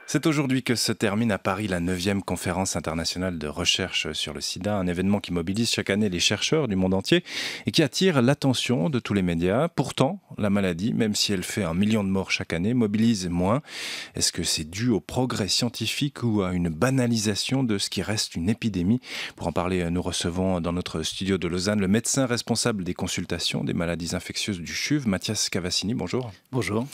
C'est aujourd'hui que se termine à Paris la 9e conférence internationale de recherche sur le sida, un événement qui mobilise chaque année les chercheurs du monde entier et qui attire l'attention de tous les médias. Pourtant, la maladie, même si elle fait 1 million de morts chaque année, mobilise moins. Est-ce que c'est dû au progrès scientifique ou à une banalisation de ce qui reste une épidémie? Pour en parler, nous recevons dans notre studio de Lausanne le médecin responsable des consultations des maladies infectieuses du CHUV, Mathias Cavassini. Bonjour. Bonjour.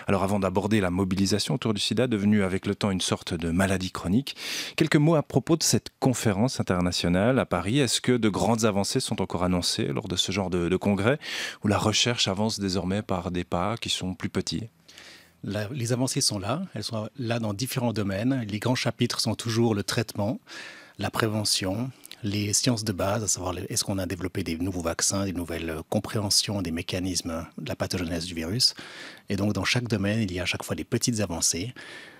Alors avant d'aborder la mobilisation autour du sida, devenue avec le temps une sorte de maladie chronique, quelques mots à propos de cette conférence internationale à Paris. Est-ce que de grandes avancées sont encore annoncées lors de ce genre de congrès où la recherche avance désormais par des pas qui sont plus petits? Les avancées sont là, elles sont là dans différents domaines. Les grands chapitres sont toujours le traitement, la prévention, les sciences de base, à savoir est-ce qu'on a développé des nouveaux vaccins, des nouvelles compréhensions des mécanismes de la pathogenèse du virus. Et donc dans chaque domaine, il y a à chaque fois des petites avancées.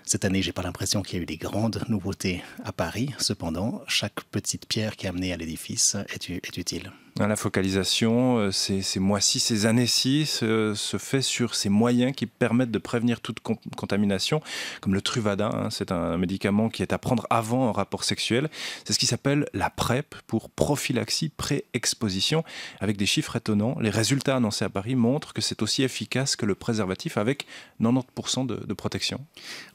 Cette année, je n'ai pas l'impression qu'il y a eu des grandes nouveautés à Paris. Cependant, chaque petite pierre qui est amenée à l'édifice est utile. La focalisation, ces mois-ci, ces années-ci, se fait sur ces moyens qui permettent de prévenir toute contamination, comme le Truvada. C'est un médicament qui est à prendre avant un rapport sexuel. C'est ce qui s'appelle la PrEP, pour prophylaxie pré-exposition. Avec des chiffres étonnants, les résultats annoncés à Paris montrent que c'est aussi efficace que le préservatif, avec 90% de protection.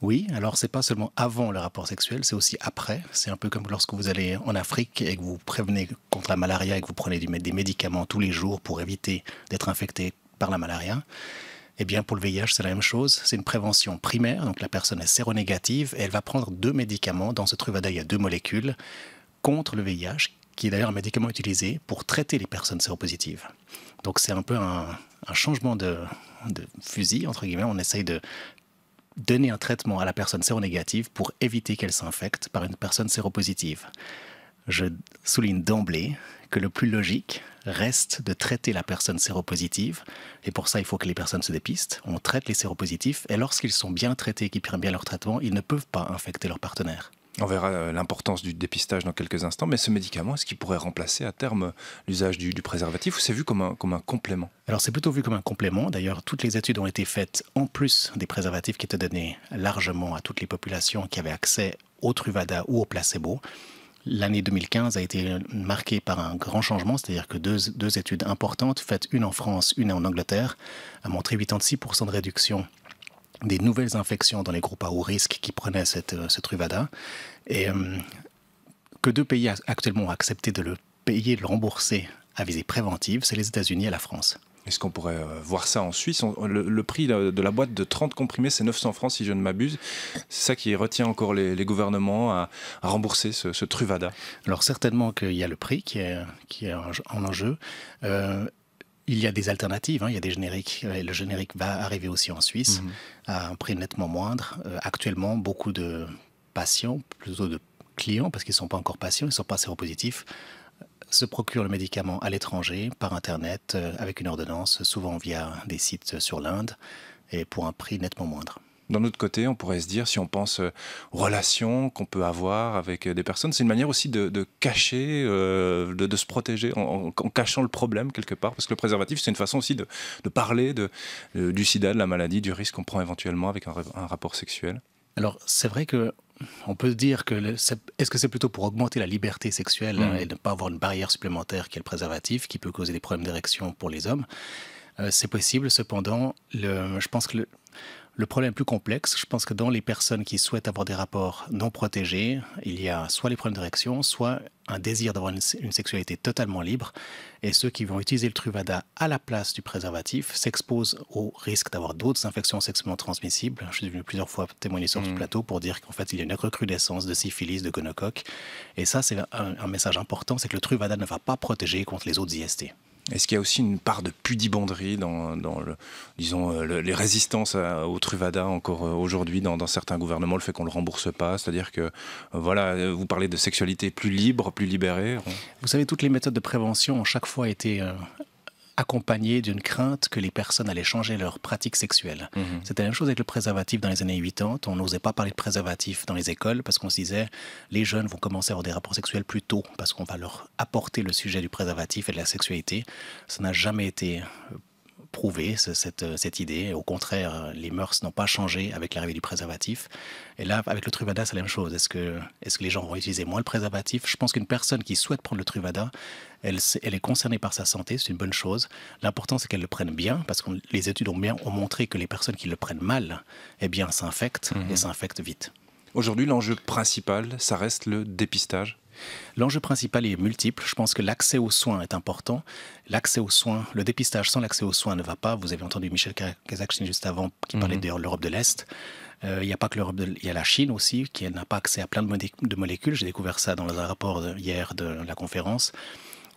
Oui, alors c'est pas seulement avant le rapport sexuel, c'est aussi après. C'est un peu comme lorsque vous allez en Afrique et que vous prévenez contre la malaria et que vous prenez des médicaments tous les jours pour éviter d'être infecté par la malaria. Eh bien, pour le VIH, c'est la même chose. C'est une prévention primaire, donc la personne est séronégative et elle va prendre 2 médicaments. Dans ce Truvada, il y a 2 molécules contre le VIH, qui est d'ailleurs un médicament utilisé pour traiter les personnes séropositives. Donc c'est un peu un changement de fusil, entre guillemets. On essaye de donner un traitement à la personne séronégative pour éviter qu'elle s'infecte par une personne séropositive. Je souligne d'emblée que le plus logique reste de traiter la personne séropositive. Et pour ça, il faut que les personnes se dépistent. On traite les séropositifs et lorsqu'ils sont bien traités et qu'ils prennent bien leur traitement, ils ne peuvent pas infecter leur partenaire. On verra l'importance du dépistage dans quelques instants, mais ce médicament, est-ce qu'il pourrait remplacer à terme l'usage du préservatif ou c'est vu comme un complément? Alors c'est plutôt vu comme un complément. D'ailleurs, toutes les études ont été faites en plus des préservatifs qui étaient donnés largement à toutes les populations qui avaient accès au Truvada ou au placebo. L'année 2015 a été marquée par un grand changement, c'est-à-dire que deux études importantes, faites une en France, une en Angleterre, a montré 86% de réduction des nouvelles infections dans les groupes à haut risque qui prenaient ce Truvada, et que 2 pays actuellement ont accepté de le payer, de le rembourser à visée préventive, c'est les États-Unis et la France. Est-ce qu'on pourrait voir ça en Suisse? Le prix de la boîte de 30 comprimés, c'est 900 francs si je ne m'abuse. C'est ça qui retient encore les gouvernements à rembourser ce Truvada. Alors certainement qu'il y a le prix qui est en enjeu. Il y a des alternatives, il y a des génériques. Le générique va arriver aussi en Suisse à un prix nettement moindre. Actuellement, beaucoup de patients, plutôt de clients, parce qu'ils ne sont pas encore patients, ils ne sont pas séropositifs, se procurent le médicament à l'étranger, par Internet, avec une ordonnance, souvent via des sites sur l'Inde, et pour un prix nettement moindre. D'un autre côté, on pourrait se dire, si on pense aux relations qu'on peut avoir avec des personnes, c'est une manière aussi de cacher, de se protéger en cachant le problème quelque part, parce que le préservatif, c'est une façon aussi de parler du sida, de la maladie, du risque qu'on prend éventuellement avec un rapport sexuel. Alors, c'est vrai que on peut dire que est-ce que c'est plutôt pour augmenter la liberté sexuelle et ne pas avoir une barrière supplémentaire qui est le préservatif, qui peut causer des problèmes d'érection pour les hommes? C'est possible, cependant, je pense que le problème est plus complexe. Je pense que dans les personnes qui souhaitent avoir des rapports non protégés, il y a soit les problèmes d'érection, soit un désir d'avoir une sexualité totalement libre. Et ceux qui vont utiliser le Truvada à la place du préservatif s'exposent au risque d'avoir d'autres infections sexuellement transmissibles. Je suis venu plusieurs fois témoigner sur ce plateau pour dire qu'en fait, il y a une recrudescence de syphilis, de gonocoque. Et ça, c'est un message important, c'est que le Truvada ne va pas protéger contre les autres IST. Est-ce qu'il y a aussi une part de pudibonderie dans les résistances au Truvada encore aujourd'hui dans certains gouvernements, le fait qu'on ne le rembourse pas, c'est-à-dire que voilà, vous parlez de sexualité plus libre, plus libérée. Vous savez, toutes les méthodes de prévention ont chaque fois été accompagnées d'une crainte que les personnes allaient changer leur pratique sexuelle. C'était la même chose avec le préservatif dans les années 80. On n'osait pas parler de préservatif dans les écoles parce qu'on se disait les jeunes vont commencer à avoir des rapports sexuels plus tôt parce qu'on va leur apporter le sujet du préservatif et de la sexualité. Ça n'a jamais été prouvé cette idée. Au contraire, les mœurs n'ont pas changé avec l'arrivée du préservatif. Et là, avec le Truvada, c'est la même chose. Est-ce que les gens vont utiliser moins le préservatif? Je pense qu'une personne qui souhaite prendre le Truvada, elle est concernée par sa santé, c'est une bonne chose. L'important, c'est qu'elle le prenne bien, parce que les études ont montré que les personnes qui le prennent mal, eh bien, s'infectent et s'infectent vite. Aujourd'hui, l'enjeu principal, ça reste le dépistage. L'enjeu principal est multiple. Je pense que l'accès aux soins est important. L'accès aux soins, le dépistage sans l'accès aux soins ne va pas. Vous avez entendu Michel Kazakhin juste avant qui parlait de l'Europe de l'Est. Il n'y a pas que l'Europe il y a la Chine aussi qui n'a pas accès à plein de molécules. J'ai découvert ça dans un rapport hier de la conférence,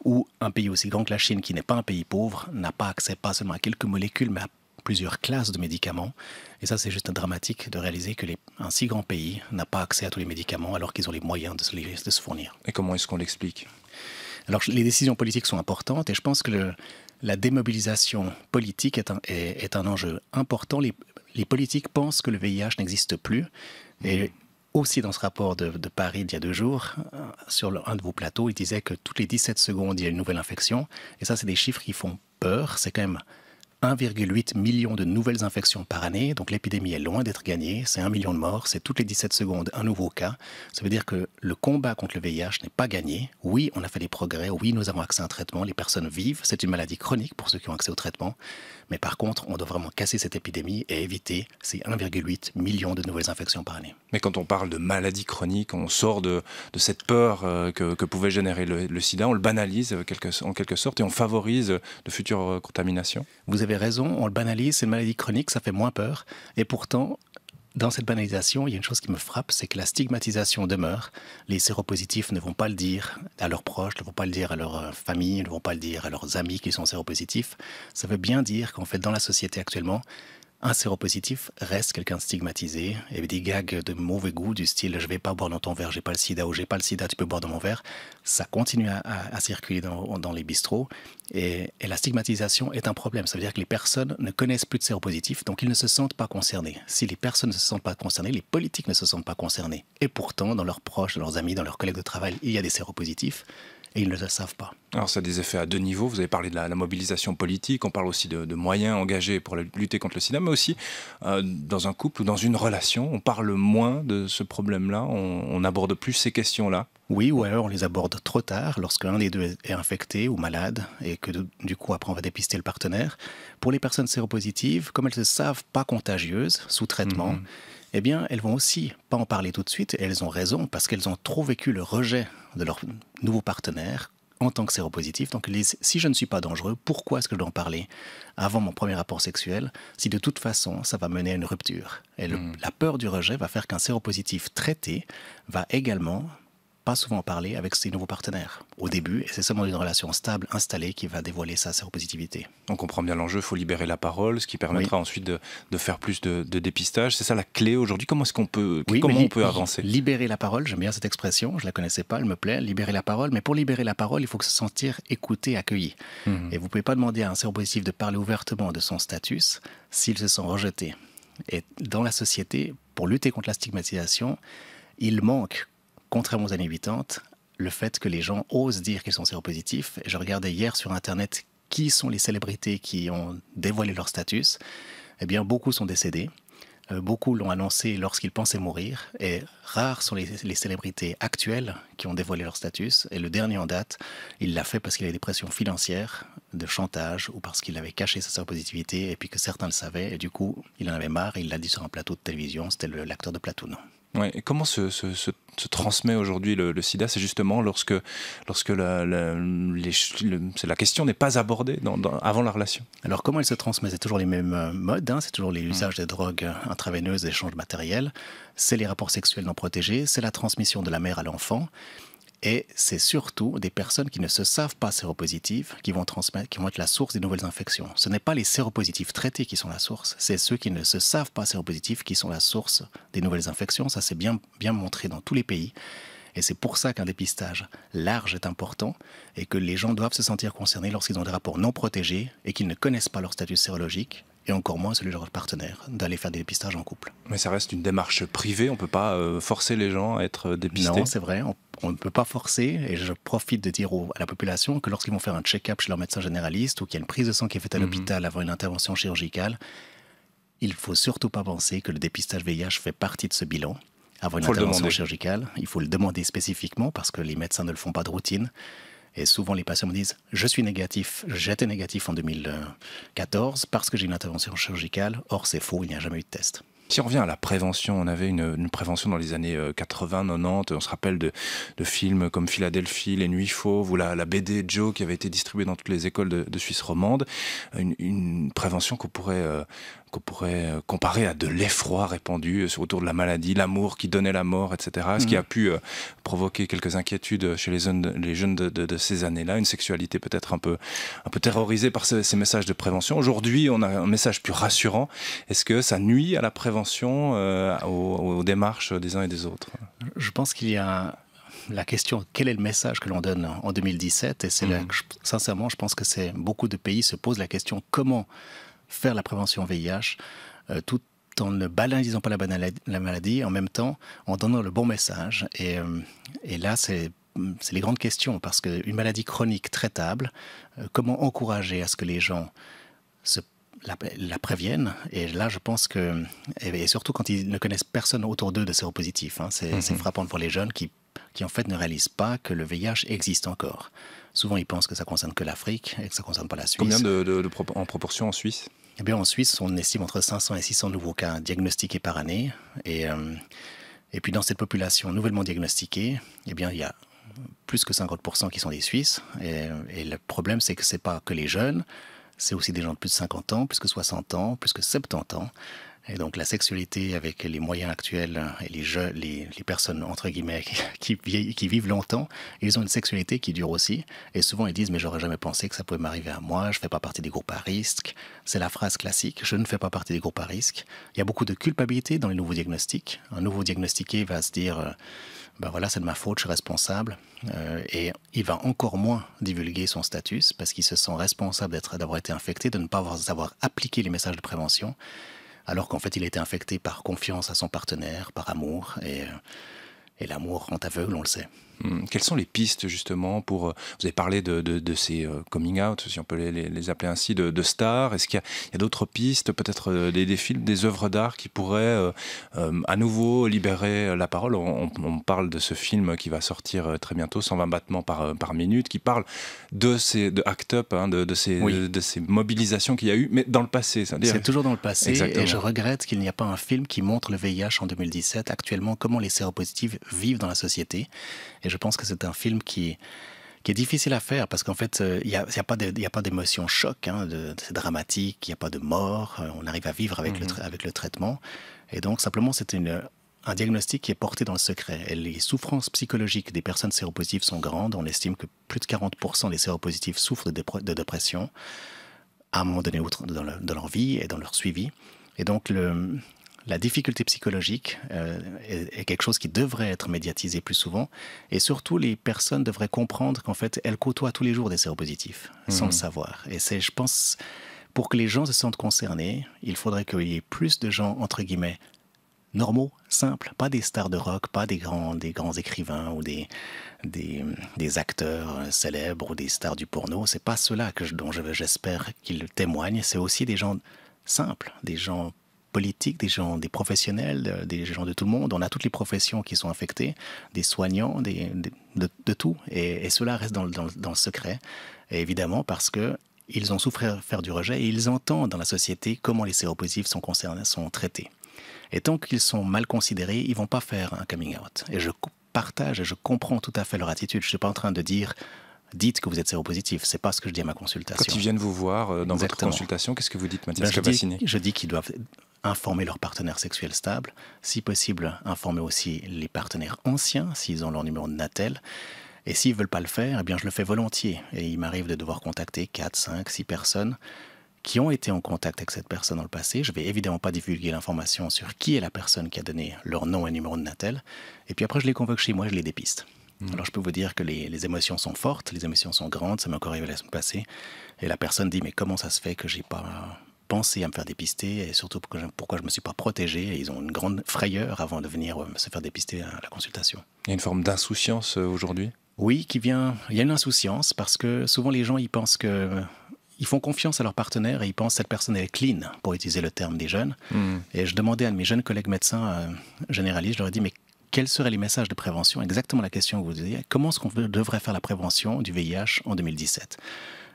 où un pays aussi grand que la Chine, qui n'est pas un pays pauvre, n'a pas accès pas seulement à quelques molécules, mais à plusieurs classes de médicaments. Et ça, c'est juste dramatique de réaliser que un si grand pays n'a pas accès à tous les médicaments alors qu'ils ont les moyens de se fournir. Et comment est-ce qu'on l'explique? Alors, les décisions politiques sont importantes et je pense que la démobilisation politique est un enjeu important. Les politiques pensent que le VIH n'existe plus. Et aussi dans ce rapport de Paris d'il y a 2 jours, sur un de vos plateaux, il disait que toutes les 17 secondes, il y a une nouvelle infection. Et ça, c'est des chiffres qui font peur. C'est quand même 1,8 million de nouvelles infections par année, donc l'épidémie est loin d'être gagnée, c'est 1 million de morts, c'est toutes les 17 secondes un nouveau cas. Ça veut dire que le combat contre le VIH n'est pas gagné. Oui, on a fait des progrès, oui, nous avons accès à un traitement, les personnes vivent, c'est une maladie chronique pour ceux qui ont accès au traitement, mais par contre, on doit vraiment casser cette épidémie et éviter ces 1,8 million de nouvelles infections par année. Mais quand on parle de maladie chronique, on sort de cette peur que pouvait générer le sida, on le banalise en quelque sorte et on favorise de futures contaminations. Vous avez raison, on le banalise, c'est une maladie chronique, ça fait moins peur. Et pourtant, dans cette banalisation, il y a une chose qui me frappe, c'est que la stigmatisation demeure. Les séropositifs ne vont pas le dire à leurs proches, ne vont pas le dire à leur famille, ne vont pas le dire à leurs amis qui sont séropositifs. Ça veut bien dire qu'en fait, dans la société actuellement, un séropositif reste quelqu'un de stigmatisé, et des gags de mauvais goût du style « je vais pas boire dans ton verre, j'ai pas le sida » ou « j'ai pas le sida, tu peux boire dans mon verre », ça continue à circuler dans les bistrots, et la stigmatisation est un problème. Ça veut dire que les personnes ne connaissent plus de séropositifs, donc ils ne se sentent pas concernés. Si les personnes ne se sentent pas concernées, les politiques ne se sentent pas concernés. Et pourtant, dans leurs proches, dans leurs amis, dans leurs collègues de travail, il y a des séropositifs, et ils ne le savent pas. Alors ça a des effets à 2 niveaux. Vous avez parlé de la mobilisation politique, on parle aussi de moyens engagés pour lutter contre le sida, mais aussi dans un couple ou dans une relation, on parle moins de ce problème-là, on n'aborde plus ces questions-là. Oui, ou alors on les aborde trop tard, lorsqu'un des deux est infecté ou malade, et que du coup après on va dépister le partenaire. Pour les personnes séropositives, comme elles ne se savent pas contagieuses, sous traitement, eh bien, elles vont aussi pas en parler tout de suite, et elles ont raison, parce qu'elles ont trop vécu le rejet de leur nouveau partenaire en tant que séropositif. Donc, si je ne suis pas dangereux, pourquoi est-ce que je dois en parler avant mon premier rapport sexuel, si de toute façon, ça va mener à une rupture? Et la peur du rejet va faire qu'un séropositif traité va également pas souvent parler avec ses nouveaux partenaires au début, et c'est seulement une relation stable, installée, qui va dévoiler sa séropositivité. On comprend bien l'enjeu, il faut libérer la parole, ce qui permettra ensuite de faire plus de dépistage. C'est ça la clé aujourd'hui. Comment est-ce qu'on peut, on peut avancer? Libérer la parole, j'aime bien cette expression, je ne la connaissais pas, elle me plaît, libérer la parole, mais pour libérer la parole, il faut se sentir écouté, accueilli. Et vous ne pouvez pas demander à un séropositif de parler ouvertement de son statut s'il se sent rejeté. Et dans la société, pour lutter contre la stigmatisation, il manque, contrairement aux années 80, le fait que les gens osent dire qu'ils sont séropositifs. Je regardais hier sur Internet qui sont les célébrités qui ont dévoilé leur statut. Eh bien, beaucoup sont décédés. Beaucoup l'ont annoncé lorsqu'ils pensaient mourir. Et rares sont les célébrités actuelles qui ont dévoilé leur statut. Et le dernier en date, il l'a fait parce qu'il avait des pressions financières, de chantage, ou parce qu'il avait caché sa séropositivité et puis que certains le savaient. Et du coup, il en avait marre et il l'a dit sur un plateau de télévision. C'était l'acteur de Platoon. Ouais, et comment se transmet aujourd'hui le sida? C'est justement lorsque la question n'est pas abordée avant la relation. Alors comment elle se transmet? C'est toujours les mêmes modes, c'est toujours l'usage des drogues intraveineuses, l'échange de matériel, c'est les rapports sexuels non protégés, c'est la transmission de la mère à l'enfant. Et c'est surtout des personnes qui ne se savent pas séropositives qui vont être la source des nouvelles infections. Ce n'est pas les séropositifs traités qui sont la source, c'est ceux qui ne se savent pas séropositifs qui sont la source des nouvelles infections. Ça, c'est bien montré dans tous les pays. Et c'est pour ça qu'un dépistage large est important et que les gens doivent se sentir concernés lorsqu'ils ont des rapports non protégés et qu'ils ne connaissent pas leur statut sérologique et encore moins celui de leur partenaire, d'aller faire des dépistages en couple. Mais ça reste une démarche privée, on ne peut pas forcer les gens à être dépistés. Non, c'est vrai, on ne peut pas forcer, et je profite de dire à la population que lorsqu'ils vont faire un check-up chez leur médecin généraliste ou qu'il y a une prise de sang qui est faite à l'hôpital avant une intervention chirurgicale, il ne faut surtout pas penser que le dépistage VIH fait partie de ce bilan. Avant une intervention chirurgicale, il faut le demander spécifiquement parce que les médecins ne le font pas de routine. Et souvent, les patients me disent « Je suis négatif, j'étais négatif en 2014 parce que j'ai une intervention chirurgicale. » Or, c'est faux, il n'y a jamais eu de test. Si on revient à la prévention, on avait une prévention dans les années 80, 90. On se rappelle de films comme Philadelphie, Les Nuits Fauves ou la BD Joe qui avait été distribuée dans toutes les écoles de Suisse romande. Une prévention qu'on pourrait comparer à de l'effroi répandu autour de la maladie, l'amour qui donnait la mort, etc. Ce qui a pu provoquer quelques inquiétudes chez les jeunes de ces années-là, une sexualité peut-être un peu terrorisée par ces messages de prévention. Aujourd'hui, on a un message plus rassurant. Est-ce que ça nuit à la prévention, aux démarches des uns et des autres? Je pense qu'il y a la question quel est le message que l'on donne en 2017, et c'est là que sincèrement je pense que beaucoup de pays se posent la question comment faire la prévention VIH tout en ne banalisant pas la maladie, en même temps en donnant le bon message. Et là, c'est les grandes questions, parce qu'une maladie chronique traitable, comment encourager à ce que les gens la préviennent? Et là, je pense que, et surtout quand ils ne connaissent personne autour d'eux de séropositifs, c'est frappant pour les jeunes qui en fait ne réalisent pas que le VIH existe encore. Souvent, ils pensent que ça concerne que l'Afrique et que ça ne concerne pas la Suisse. Combien en proportion en Suisse? Eh bien, en Suisse, on estime entre 500 et 600 nouveaux cas diagnostiqués par année. Et puis, dans cette population nouvellement diagnostiquée, eh bien, il y a plus que 50% qui sont des Suisses. Et le problème, c'est que ce n'est pas que les jeunes, c'est aussi des gens de plus de 50 ans, plus que 60 ans, plus que 70 ans. Et donc la sexualité avec les moyens actuels et les personnes entre guillemets qui vivent longtemps, ils ont une sexualité qui dure aussi. Et souvent ils disent mais j'aurais jamais pensé que ça pouvait m'arriver à moi, je fais pas partie des groupes à risque. C'est la phrase classique, je ne fais pas partie des groupes à risque. Il y a beaucoup de culpabilité dans les nouveaux diagnostics. Un nouveau diagnostiqué va se dire ben voilà, c'est de ma faute, je suis responsable. Et il va encore moins divulguer son statut parce qu'il se sent responsable d'avoir été infecté, de ne pas avoir appliqué les messages de prévention, alors qu'en fait il a été infecté par confiance à son partenaire, par amour, et l'amour rend aveugle, on le sait. Quelles sont les pistes justement pour... Vous avez parlé de ces coming out, si on peut les appeler ainsi, de stars. Est-ce qu'il y a d'autres pistes, peut-être des films, des œuvres d'art qui pourraient à nouveau libérer la parole? On parle de ce film qui va sortir très bientôt, 120 battements par minute, qui parle de Act Up, de ces mobilisations qu'il y a eu, mais dans le passé. C'est toujours dans le passé. Exactement. Et je regrette qu'il n'y a pas un film qui montre le VIH en 2017, actuellement, comment les séropositifs vivent dans la société. Et je pense que c'est un film qui est difficile à faire parce qu'en fait, il n'y a pas d'émotion choc, c'est dramatique, il n'y a pas de mort, on arrive à vivre avec le traitement. Et donc, simplement, c'est un diagnostic qui est porté dans le secret. Et les souffrances psychologiques des personnes séropositives sont grandes. On estime que plus de 40% des séropositifs souffrent de dépression à un moment donné dans leur vie et dans leur suivi. Et donc, la difficulté psychologique est quelque chose qui devrait être médiatisé plus souvent. Et surtout, les personnes devraient comprendre qu'en fait, elles côtoient tous les jours des séropositifs, sans le savoir. Et je pense, pour que les gens se sentent concernés, il faudrait qu'il y ait plus de gens, entre guillemets, normaux, simples, pas des stars de rock, pas des grands écrivains ou des acteurs célèbres ou des stars du porno. C'est pas cela dont j'espère qu'ils témoignent. C'est aussi des gens simples, des gens politiques, des professionnels, des gens de tout le monde. On a toutes les professions qui sont infectées, des soignants, de tout. Et cela reste dans le secret. Et évidemment parce que ils ont souffert du rejet et ils entendent dans la société comment les séropositifs sont concernés, sont traités. Et tant qu'ils sont mal considérés, ils ne vont pas faire un coming out. Et je partage et je comprends tout à fait leur attitude. Je ne suis pas en train de dire « dites que vous êtes séropositif ». Ce n'est pas ce que je dis à ma consultation. Quand ils viennent vous voir dans votre consultation, qu'est-ce que vous dites, Mathias Cavazzini? Je dis qu'ils doivent informer leur partenaire sexuel stable. Si possible, informer aussi les partenaires anciens, s'ils ont leur numéro de Natel. Et s'ils ne veulent pas le faire, eh bien je le fais volontiers. Et il m'arrive de devoir contacter 4, 5, 6 personnes qui ont été en contact avec cette personne dans le passé. Je ne vais évidemment pas divulguer l'information sur qui est la personne qui a donné leur nom et numéro de Natel. Et puis après, je les convoque chez moi, je les dépiste. Alors je peux vous dire que les émotions sont fortes, les émotions sont grandes, ça m'est encore arrivé la semaine passée. Et la personne dit, mais comment ça se fait que j'ai pas pensé à me faire dépister et surtout pourquoi je ne me suis pas protégé. Et ils ont une grande frayeur avant de venir se faire dépister à la consultation. Il y a une forme d'insouciance aujourd'hui? Oui, il y a une insouciance parce que souvent les gens ils pensent que... Ils font confiance à leur partenaire et ils pensent que cette personne est clean, pour utiliser le terme des jeunes. Et je demandais à mes jeunes collègues médecins généralistes, je leur ai dit, mais quels seraient les messages de prévention? Exactement la question que vous disiez. Comment est-ce qu'on devrait faire la prévention du VIH en 2017?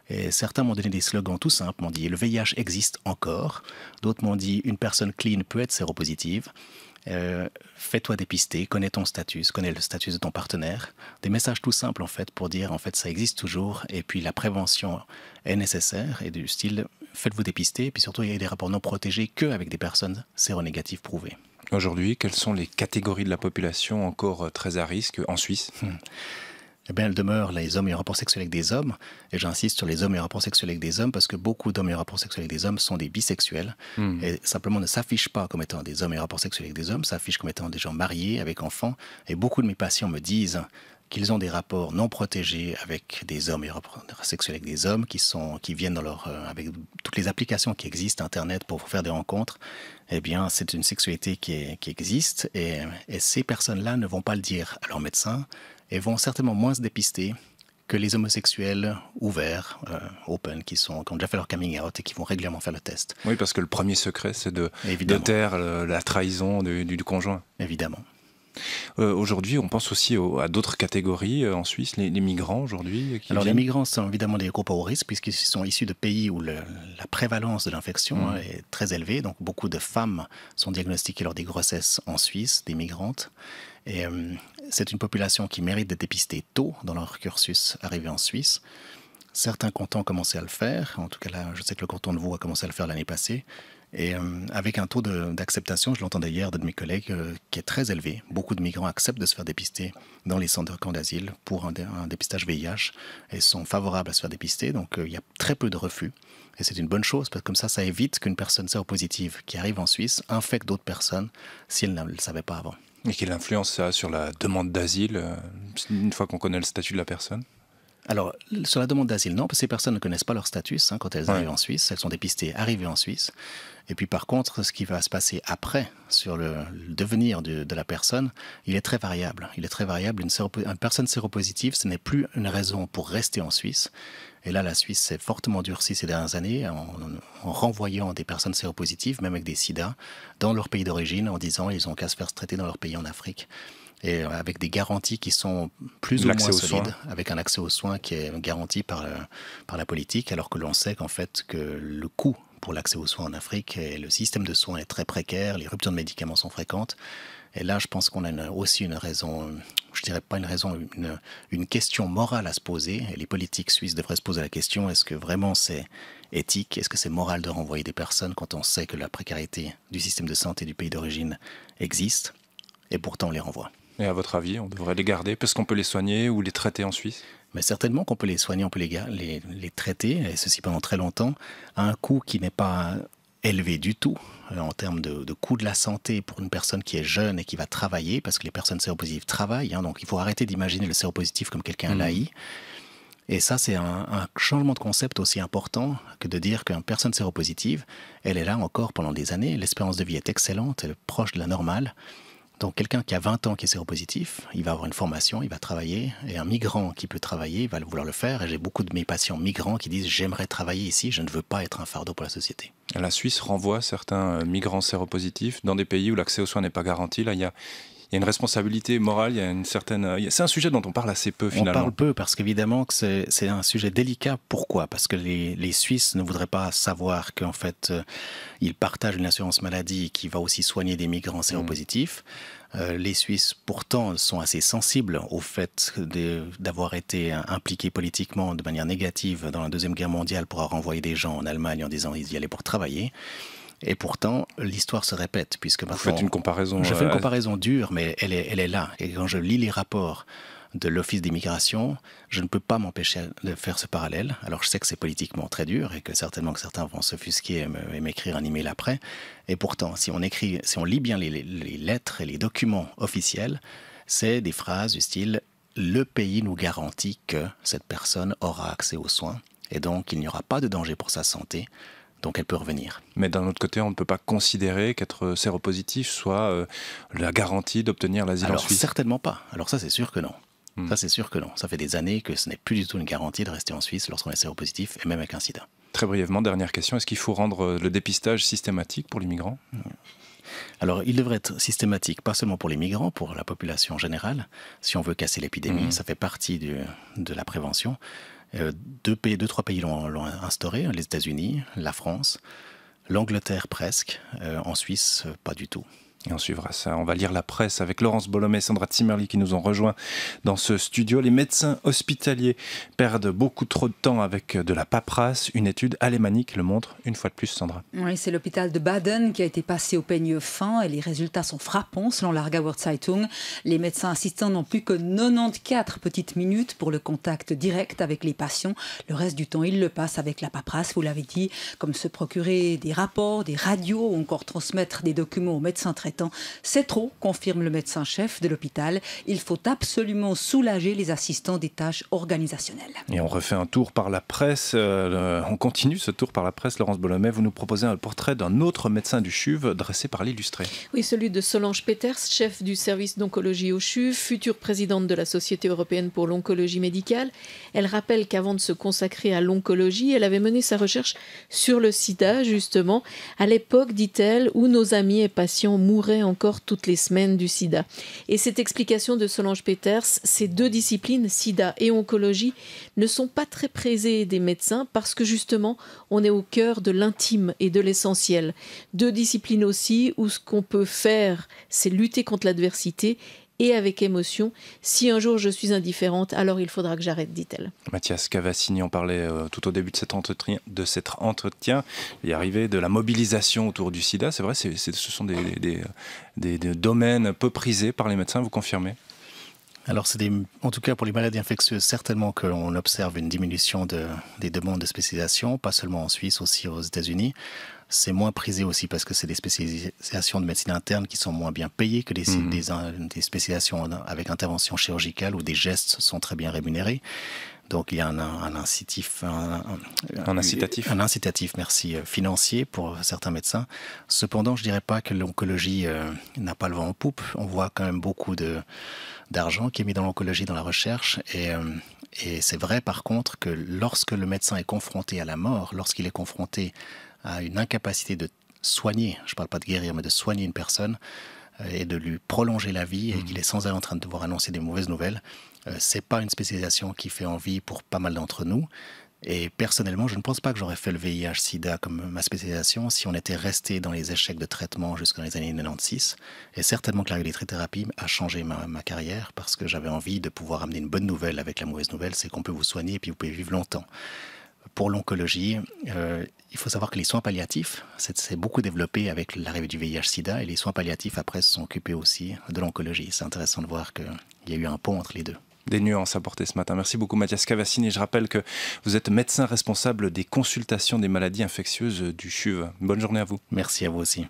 Et certains m'ont donné des slogans tout simples, m'ont dit, le VIH existe encore. D'autres m'ont dit, une personne clean peut être séropositive. Fais-toi dépister, connais ton statut, connais le statut de ton partenaire. Des messages tout simples en fait pour dire en fait ça existe toujours et puis la prévention est nécessaire et du style faites-vous dépister et puis surtout il y a des rapports non protégés qu'avec des personnes séronégatives prouvées. Aujourd'hui, quelles sont les catégories de la population encore très à risque en Suisse? Eh bien, elles demeurent les hommes ayant rapport sexuel avec des hommes. Et j'insiste sur les hommes ayant rapport sexuel avec des hommes parce que beaucoup d'hommes ayant rapport sexuel avec des hommes sont des bisexuels. Et simplement ne s'affichent pas comme étant des hommes ayant rapport sexuel avec des hommes, s'affichent comme étant des gens mariés avec enfants. Et beaucoup de mes patients me disent qu'ils ont des rapports non protégés avec des hommes ayant rapport sexuel avec des hommes qui viennent avec toutes les applications qui existent, Internet, pour faire des rencontres. Eh bien, c'est une sexualité qui existe et ces personnes-là ne vont pas le dire à leur médecin et vont certainement moins se dépister que les homosexuels ouverts, open, qui ont déjà fait leur coming out et qui vont régulièrement faire le test. Oui, parce que le premier secret, c'est de taire la trahison du conjoint. Évidemment. Aujourd'hui, on pense aussi à d'autres catégories en Suisse, les migrants aujourd'hui. Alors les migrants sont évidemment des groupes à haut risque puisqu'ils sont issus de pays où la prévalence de l'infection est très élevée. Donc beaucoup de femmes sont diagnostiquées lors des grossesses en Suisse, des migrantes. Et c'est une population qui mérite d'être dépistée tôt dans leur cursus arrivé en Suisse. Certains cantons ont commencé à le faire. En tout cas, là, je sais que le canton de Vaud a commencé à le faire l'année passée. Et avec un taux d'acceptation, je l'entendais hier de mes collègues, qui est très élevé. Beaucoup de migrants acceptent de se faire dépister dans les centres de camps d'asile pour un dépistage VIH et sont favorables à se faire dépister. Donc il y a très peu de refus. Et c'est une bonne chose parce que comme ça évite qu'une personne séropositive qui arrive en Suisse infecte d'autres personnes si elle ne le savait pas avant. Et quelle influence ça a sur la demande d'asile, une fois qu'on connaît le statut de la personne? Alors, sur la demande d'asile, non, parce que ces personnes ne connaissent pas leur statut quand elles arrivent en Suisse. Elles sont dépistées arrivées en Suisse. Et puis par contre, ce qui va se passer après, sur le devenir de la personne, il est très variable. Il est très variable. Une personne séropositive, ce n'est plus une raison pour rester en Suisse. Et là, la Suisse s'est fortement durcie ces dernières années en renvoyant des personnes séropositives, même avec des sida, dans leur pays d'origine, en disant ils ont qu'à se faire traiter dans leur pays en Afrique. Et avec des garanties qui sont plus ou moins solides, avec un accès aux soins qui est garanti par la politique, alors que l'on sait qu'en fait que le coût pour l'accès aux soins en Afrique et le système de soins est très précaire, les ruptures de médicaments sont fréquentes. Et là, je pense qu'on a aussi une raison, je dirais pas une raison, une question morale à se poser. Et les politiques suisses devraient se poser la question, est-ce que vraiment c'est éthique? Est-ce que c'est moral de renvoyer des personnes quand on sait que la précarité du système de santé du pays d'origine existe? Et pourtant, on les renvoie. Et à votre avis, on devrait les garder parce qu'on peut les soigner ou les traiter en Suisse? Mais certainement qu'on peut les soigner, on peut les traiter, et ceci pendant très longtemps, à un coût qui n'est pas élevé du tout en termes de coût de la santé pour une personne qui est jeune et qui va travailler, parce que les personnes séropositives travaillent, donc il faut arrêter d'imaginer le séropositif comme quelqu'un laïc. Et ça, c'est un changement de concept aussi important que de dire qu'une personne séropositive, elle est là encore pendant des années, l'espérance de vie est excellente, elle est proche de la normale. Donc quelqu'un qui a 20 ans qui est séropositif, il va avoir une formation, il va travailler, et un migrant qui peut travailler, il va vouloir le faire. Et j'ai beaucoup de mes patients migrants qui disent « j'aimerais travailler ici, je ne veux pas être un fardeau pour la société ». La Suisse renvoie certains migrants séropositifs dans des pays où l'accès aux soins n'est pas garanti. Là, il y a une responsabilité morale, il y a une certaine... C'est un sujet dont on parle assez peu finalement. On parle peu parce qu'évidemment que c'est un sujet délicat. Pourquoi? Parce que les Suisses ne voudraient pas savoir qu'en fait, ils partagent une assurance maladie qui va aussi soigner des migrants séropositifs. Les Suisses, pourtant, sont assez sensibles au fait d'avoir été impliqués politiquement de manière négative dans la Deuxième Guerre mondiale pour avoir envoyé des gens en Allemagne en disant qu'ils y allaient pour travailler. Et pourtant, l'histoire se répète, puisque maintenant... Vous faites une comparaison... Je fais une comparaison dure, mais elle est là. Et quand je lis les rapports de l'Office d'immigration, je ne peux pas m'empêcher de faire ce parallèle. Alors je sais que c'est politiquement très dur et que certainement que certains vont s'offusquer et m'écrire un email après. Et pourtant, si on lit bien les lettres et les documents officiels, c'est des phrases du style « Le pays nous garantit que cette personne aura accès aux soins et donc il n'y aura pas de danger pour sa santé ». Donc elle peut revenir. Mais d'un autre côté, on ne peut pas considérer qu'être séropositif soit la garantie d'obtenir l'asile en Suisse. Alors certainement pas. Alors ça c'est sûr que non. Ça c'est sûr que non. Ça fait des années que ce n'est plus du tout une garantie de rester en Suisse lorsqu'on est séropositif et même avec un sida. Très brièvement, dernière question, est-ce qu'il faut rendre le dépistage systématique pour les migrants ? Alors, il devrait être systématique, pas seulement pour les migrants, pour la population générale. Si on veut casser l'épidémie, ça fait partie de la prévention. Trois pays l'ont instauré, les États-Unis, la France, l'Angleterre presque, en Suisse, pas du tout. Et on suivra ça. On va lire la presse avec Laurence Bolomé et Sandra Zimmerli qui nous ont rejoints dans ce studio. Les médecins hospitaliers perdent beaucoup trop de temps avec de la paperasse. Une étude alémanique le montre une fois de plus, Sandra. Oui, c'est l'hôpital de Baden qui a été passé au peigne fin et les résultats sont frappants selon la Aargauer Zeitung. Les médecins assistants n'ont plus que 94 petites minutes pour le contact direct avec les patients. Le reste du temps, ils le passent avec la paperasse, vous l'avez dit, comme se procurer des rapports, des radios ou encore transmettre des documents aux médecins traitants. C'est trop, confirme le médecin-chef de l'hôpital. Il faut absolument soulager les assistants des tâches organisationnelles. Et on refait un tour par la presse. On continue ce tour par la presse. Laurence Bolomé, vous nous proposez un portrait d'un autre médecin du CHUV dressé par l'Illustré. Oui, celui de Solange Peters, chef du service d'oncologie au CHUV, future présidente de la Société européenne pour l'oncologie médicale. Elle rappelle qu'avant de se consacrer à l'oncologie, elle avait mené sa recherche sur le sida, justement, à l'époque, dit-elle, où nos amis et patients mouraient encore toutes les semaines du sida. Et cette explication de Solange Peters, ces deux disciplines, sida et oncologie, ne sont pas très prisées des médecins parce que justement, on est au cœur de l'intime et de l'essentiel. Deux disciplines aussi où ce qu'on peut faire, c'est lutter contre l'adversité et avec émotion. Si un jour je suis indifférente, alors il faudra que j'arrête, dit-elle. Mathias Cavassini en parlait tout au début de cet entretien. Il est arrivé de la mobilisation autour du sida. C'est vrai, ce sont des domaines peu prisés par les médecins, vous confirmez ? Alors, en tout cas pour les maladies infectieuses, certainement qu'on observe une diminution des demandes de spécialisation, pas seulement en Suisse, aussi aux États-Unis. C'est moins prisé aussi parce que c'est des spécialisations de médecine interne qui sont moins bien payées que des spécialisations avec intervention chirurgicale où des gestes sont très bien rémunérés. Donc il y a un incitatif, merci, financier pour certains médecins. Cependant, je dirais pas que l'oncologie n'a pas le vent en poupe. On voit quand même beaucoup d'argent qui est mis dans l'oncologie, dans la recherche. Et c'est vrai par contre que lorsque le médecin est confronté à la mort, lorsqu'il est confronté à une incapacité de soigner, je ne parle pas de guérir, mais de soigner une personne et de lui prolonger la vie et qu'il est sans arrêt en train de devoir annoncer des mauvaises nouvelles, c'est pas une spécialisation qui fait envie pour pas mal d'entre nous. Et personnellement, je ne pense pas que j'aurais fait le VIH-Sida comme ma spécialisation si on était resté dans les échecs de traitement jusqu'aux années 96. Et certainement que la radiothérapie a changé ma carrière parce que j'avais envie de pouvoir amener une bonne nouvelle avec la mauvaise nouvelle, c'est qu'on peut vous soigner et puis vous pouvez vivre longtemps. Pour l'oncologie, il faut savoir que les soins palliatifs, c'est beaucoup développé avec l'arrivée du VIH-Sida et les soins palliatifs après se sont occupés aussi de l'oncologie. C'est intéressant de voir qu'il y a eu un pont entre les deux. Des nuances apportées ce matin. Merci beaucoup Mathias Cavassini. Je rappelle que vous êtes médecin responsable des consultations des maladies infectieuses du CHUV. Bonne journée à vous. Merci à vous aussi.